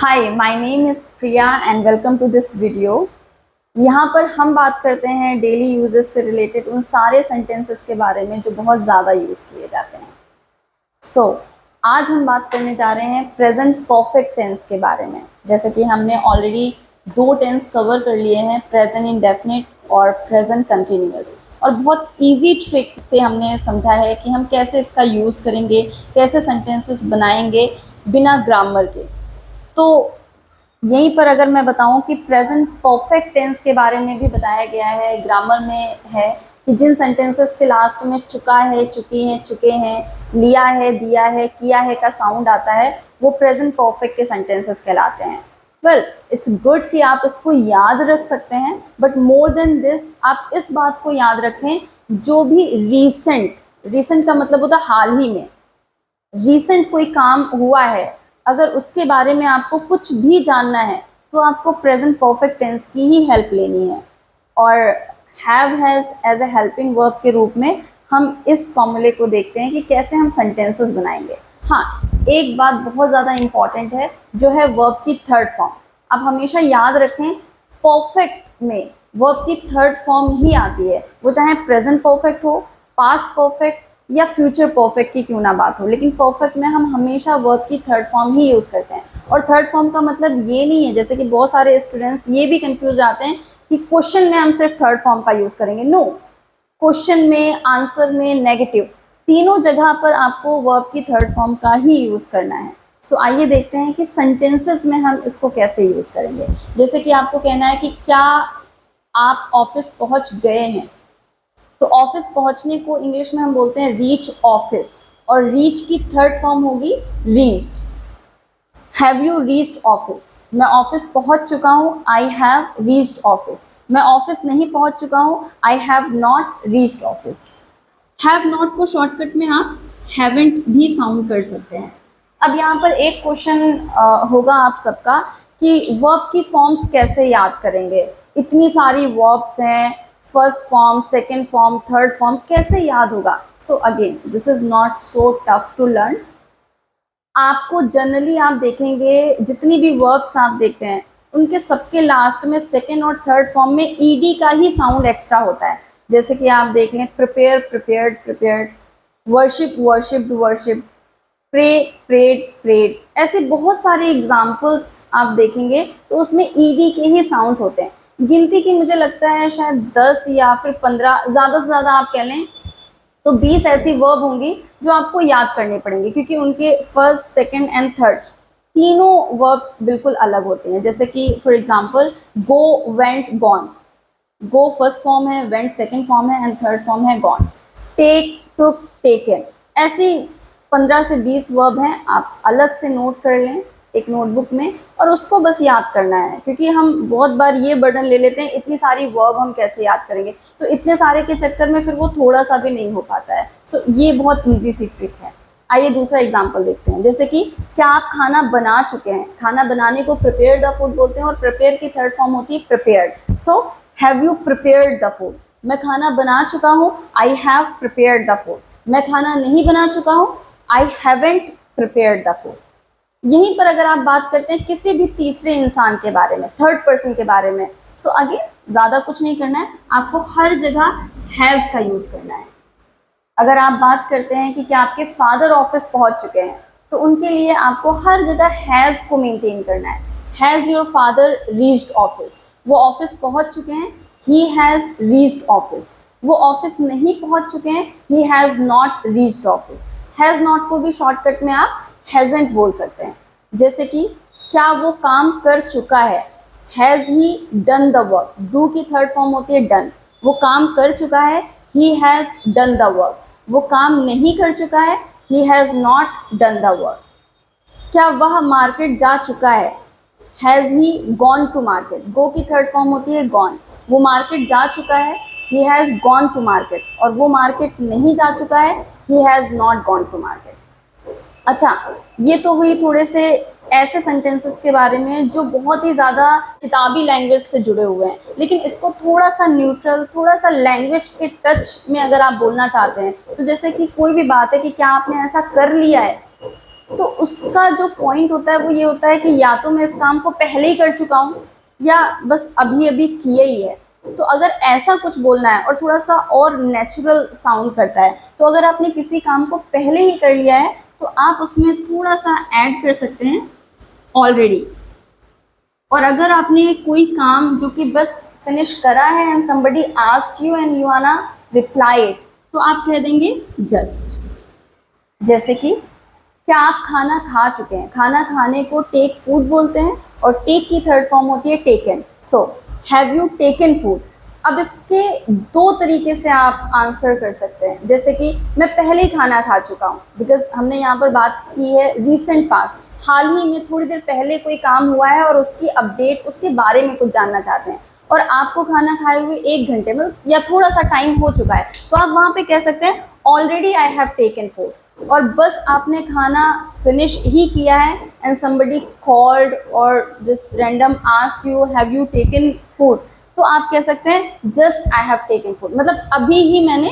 Hi, my name is Priya and welcome to this video. यहाँ पर हम बात करते हैं डेली यूजेस से रिलेटेड उन सारे सेंटेंसेस के बारे में जो बहुत ज़्यादा यूज़ किए जाते हैं। आज हम बात करने जा रहे हैं प्रेजेंट परफेक्ट टेंस के बारे में। जैसे कि हमने ऑलरेडी दो टेंस कवर कर लिए हैं, प्रेजेंट इंडेफिनिट और प्रेजेंट कंटिन्यूअस, और बहुत इजी ट्रिक से हमने समझा है कि हम कैसे इसका यूज़ करेंगे, कैसे सेंटेंसेस बनाएंगे बिना ग्रामर के। तो यहीं पर अगर मैं बताऊं कि प्रेजेंट परफेक्ट टेंस के बारे में भी बताया गया है, ग्रामर में है कि जिन सेंटेंसेस के लास्ट में चुका है, चुकी हैं, चुके हैं, लिया है, दिया है, किया है का साउंड आता है, वो प्रेजेंट परफेक्ट के सेंटेंसेस कहलाते हैं। वेल, इट्स गुड कि आप इसको याद रख सकते हैं, बट मोर देन दिस आप इस बात को याद रखें, जो भी रीसेंट का मतलब होता है हाल ही में, रीसेंट कोई काम हुआ है, अगर उसके बारे में आपको कुछ भी जानना है तो आपको प्रेजेंट परफेक्ट टेंस की ही हेल्प लेनी है। और have has as a helping verb के रूप में हम इस फॉर्मूले को देखते हैं कि कैसे हम सेंटेंसेस बनाएंगे। हाँ, एक बात बहुत ज़्यादा इम्पॉर्टेंट है, जो है वर्ब की थर्ड फॉर्म। अब हमेशा याद रखें, परफेक्ट में वर्ब की थर्ड फॉर्म ही आती है, वो चाहे प्रेजेंट परफेक्ट हो, पास्ट परफेक्ट या फ्यूचर परफेक्ट की क्यों ना बात हो, लेकिन परफेक्ट में हम हमेशा वर्ब की थर्ड फॉर्म ही यूज़ करते हैं। और थर्ड फॉर्म का मतलब ये नहीं है, जैसे कि बहुत सारे स्टूडेंट्स ये भी कंफ्यूज आते हैं कि क्वेश्चन में हम सिर्फ थर्ड फॉर्म का यूज़ करेंगे। नो, क्वेश्चन में, आंसर में, नेगेटिव, तीनों जगह पर आपको वर्ब की थर्ड फॉर्म का ही यूज़ करना है। आइए देखते हैं कि सेंटेंसेस में हम इसको कैसे यूज़ करेंगे। जैसे कि आपको कहना है कि क्या आप ऑफिस पहुंच गए हैं, तो ऑफिस पहुंचने को इंग्लिश में हम बोलते हैं रीच ऑफिस, और रीच की थर्ड फॉर्म होगी reached. Have you reached office? मैं ऑफिस पहुंच चुका हूं, आई हैव रीच्ड ऑफिस। मैं ऑफिस नहीं पहुंच चुका हूं, I have not reached office. Have not को शॉर्टकट में आप हैवेंट भी साउंड कर सकते हैं। अब यहाँ पर एक क्वेश्चन होगा आप सबका कि वर्ब की फॉर्म्स कैसे याद करेंगे, इतनी सारी वर्ब्स हैं, first form, second form, third form, कैसे याद होगा? Again, this is not so tough to learn. आपको जनरली आप देखेंगे, जितनी भी वर्ब्स आप देखते हैं उनके सबके लास्ट में सेकेंड और थर्ड फॉर्म में ईडी का ही साउंड एक्स्ट्रा होता है। जैसे कि आप देख लें, prepare, prepared, prepared, worship, worshipped, worship, pray, prayed, prayed, ऐसे बहुत सारे एग्जाम्पल्स आप देखेंगे तो उसमें ईडी के ही साउंड्स होते हैं। गिनती की मुझे लगता है शायद 10 या फिर 15, ज़्यादा से ज़्यादा आप कह लें तो 20 ऐसी वर्ब होंगी जो आपको याद करने पड़ेंगे, क्योंकि उनके फर्स्ट, सेकंड एंड थर्ड तीनों वर्ब्स बिल्कुल अलग होते हैं। जैसे कि for example, go, went, gone. Go first form है, वेंट सेकंड फॉर्म है एंड थर्ड फॉर्म है गॉन। टेक, टुक, टेकन, ऐसी 15 से 20 वर्ब हैं, आप अलग से नोट कर लें एक नोटबुक में, और उसको बस याद करना है। क्योंकि हम बहुत बार ये बर्डन ले लेते हैं, इतनी सारी वर्ब हम कैसे याद करेंगे, तो इतने सारे के चक्कर में फिर वो थोड़ा सा भी नहीं हो पाता है। ये बहुत ईजी सी ट्रिक है। आइए दूसरा एग्जाम्पल देखते हैं। जैसे कि क्या आप खाना बना चुके हैं? खाना बनाने को प्रिपेयर द फूड बोलते हैं, और प्रिपेयर की थर्ड फॉर्म होती है prepared. Have you prepared the food? मैं खाना बना चुका हूँ, I have prepared the food. मैं खाना नहीं बना चुका हूँ, I haven't prepared the food. यहीं पर अगर आप बात करते हैं किसी भी तीसरे इंसान के बारे में, थर्ड पर्सन के बारे में, अगेन ज़्यादा कुछ नहीं करना है, आपको हर जगह हैज़ का यूज़ करना है। अगर आप बात करते हैं कि क्या आपके फादर ऑफिस पहुंच चुके हैं, तो उनके लिए आपको हर जगह हैज़ को मेंटेन करना है। Has your father reached office? वो ऑफिस पहुंच चुके हैं, ही हैज़ रीच्ड ऑफिस। वो ऑफिस नहीं पहुंच चुके हैं, ही has not reached office. Has not को भी शॉर्टकट में आप हैज़ेंट बोल सकते हैं। जैसे कि क्या वो काम कर चुका है? Has he done the work? Do की थर्ड फॉर्म होती है डन। वो काम कर चुका है, he has done the work. वो काम नहीं कर चुका है, he has not done the work. क्या वह मार्केट जा चुका है? Has he gone to market? Go की थर्ड फॉर्म होती है गॉन। वो मार्केट जा चुका है, he has gone to market, और वो मार्केट नहीं जा चुका है, he has not gone to market. अच्छा, ये तो हुई थोड़े से ऐसे सेंटेंसेस के बारे में जो बहुत ही ज़्यादा किताबी लैंग्वेज से जुड़े हुए हैं, लेकिन इसको थोड़ा सा न्यूट्रल, थोड़ा सा लैंग्वेज के टच में अगर आप बोलना चाहते हैं, तो जैसे कि कोई भी बात है कि क्या आपने ऐसा कर लिया है, तो उसका जो पॉइंट होता है वो ये होता है कि या तो मैं इस काम को पहले ही कर चुका हूँ या बस अभी अभी किया ही है। तो अगर ऐसा कुछ बोलना है और थोड़ा सा और नेचुरल साउंड करता है, तो अगर आपने किसी काम को पहले ही कर लिया है तो आप उसमें थोड़ा सा ऐड कर सकते हैं ऑलरेडी। और अगर आपने कोई काम जो कि बस फिनिश करा है and somebody asked you and you वांना reply it, तो आप कह देंगे जस्ट। जैसे कि क्या आप खाना खा चुके हैं? खाना खाने को टेक फूड बोलते हैं और टेक की थर्ड फॉर्म होती है taken. So have you taken food? अब इसके दो तरीके से आप आंसर कर सकते हैं। जैसे कि मैं पहले ही खाना खा चुका हूँ, बिकॉज हमने यहाँ पर बात की है रीसेंट पास्ट, हाल ही में थोड़ी देर पहले कोई काम हुआ है और उसकी अपडेट, उसके बारे में कुछ जानना चाहते हैं, और आपको खाना खाए हुए 1 घंटे में या थोड़ा सा टाइम हो चुका है, तो आप वहाँ पे कह सकते हैं already I have taken food. और बस आपने खाना फिनिश ही किया है एंड समबडी कॉल्ड और just random asked you have you taken food, तो आप कह सकते हैं just I have taken food, मतलब अभी ही मैंने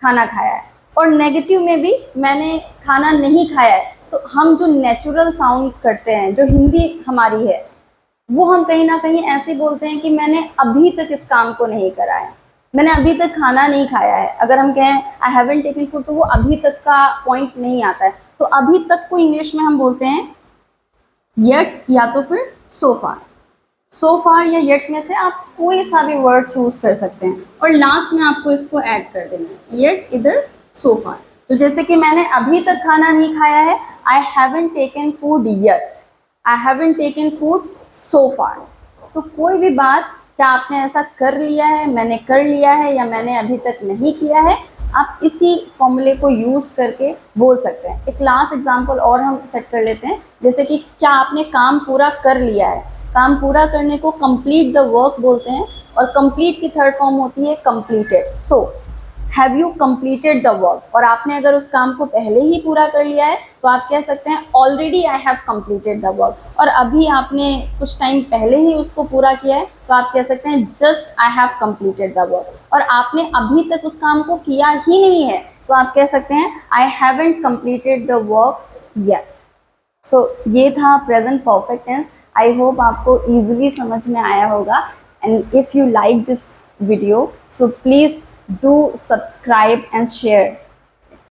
खाना खाया है। और नेगेटिव में भी मैंने खाना नहीं खाया है, तो हम जो नेचुरल साउंड करते हैं, जो हिंदी हमारी है, वो हम कहीं ना कहीं ऐसे बोलते हैं कि मैंने अभी तक इस काम को नहीं करा है, मैंने अभी तक खाना नहीं खाया है। अगर हम कहें आई हैवंट टेकन फूड, तो वो अभी तक का पॉइंट नहीं आता है। तो अभी तक को इंग्लिश में हम बोलते हैं येट या तो फिर सो फार। सो फार या येट में से आप कोई सा भी वर्ड चूज कर सकते हैं और लास्ट में आपको इसको ऐड कर देना है, येट इधर सो फार। तो जैसे कि मैंने अभी तक खाना नहीं खाया है, I haven't taken food yet, I haven't taken food so far. तो कोई भी बात, क्या आपने ऐसा कर लिया है, मैंने कर लिया है, या मैंने अभी तक नहीं किया है, आप इसी फॉर्मूले को यूज़ करके बोल सकते हैं। एक लास्ट एग्जांपल और हम सेट कर लेते हैं, जैसे कि क्या आपने काम पूरा कर लिया है? काम पूरा करने को कंप्लीट द वर्क बोलते हैं और कंप्लीट की थर्ड फॉर्म होती है completed. So have you completed the work? और आपने अगर उस काम को पहले ही पूरा कर लिया है तो आप कह सकते हैं already I have completed the work. और अभी आपने कुछ टाइम पहले ही उसको पूरा किया है तो आप कह सकते हैं just I have completed the work. और आपने अभी तक उस काम को किया ही नहीं है तो आप कह सकते हैं I haven't completed the work yet. So ये था present perfect tense. I hope आपको ईजिली समझ में आया होगा। And if you like this video, so please do subscribe and share.